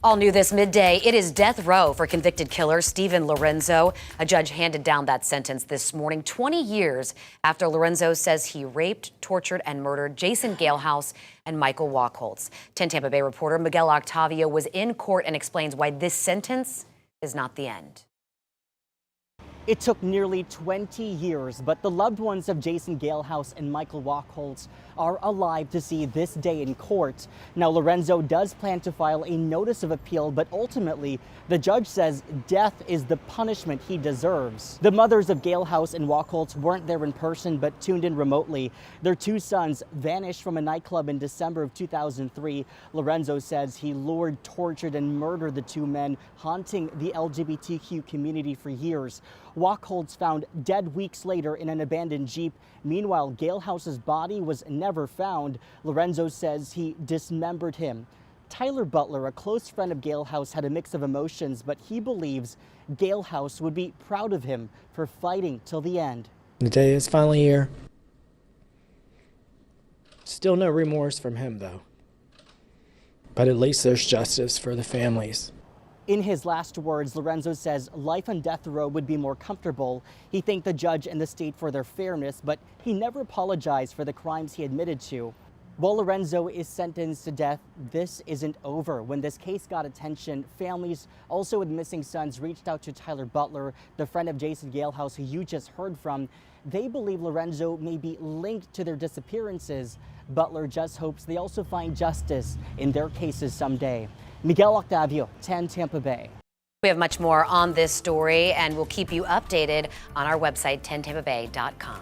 All new this midday, it is death row for convicted killer Steven Lorenzo. A judge handed down that sentence this morning, 20 years after Lorenzo says he raped, tortured, and murdered Jason Galehouse and Michael Wachholtz. 10 Tampa Bay reporter Miguel Octavio was in court and explains why this sentence is not the end. It took nearly 20 years, but the loved ones of Jason Galehouse and Michael Wachholtz are alive to see this day in court. Now, Lorenzo does plan to file a notice of appeal, but ultimately, the judge says death is the punishment he deserves. The mothers of Galehouse and Wachholtz weren't there in person, but tuned in remotely. Their two sons vanished from a nightclub in December of 2003. Lorenzo says he lured, tortured, and murdered the two men, haunting the LGBTQ community for years. Wachholtz found dead weeks later in an abandoned Jeep. Meanwhile, Galehouse's body was never found. Lorenzo says he dismembered him. Tyler Butler, a close friend of Galehouse, had a mix of emotions, but he believes Galehouse would be proud of him for fighting till the end. The day is finally here. Still no remorse from him, though. But at least there's justice for the families. In his last words, Lorenzo says life on death row would be more comfortable. He thanked the judge and the state for their fairness, but he never apologized for the crimes he admitted to. While Lorenzo is sentenced to death, this isn't over. When this case got attention, families also with missing sons reached out to Tyler Butler, the friend of Jason Galehouse who you just heard from. They believe Lorenzo may be linked to their disappearances. Butler just hopes they also find justice in their cases someday. Miguel Octavio, 10 Tampa Bay. We have much more on this story, and we'll keep you updated on our website, 10tampabay.com.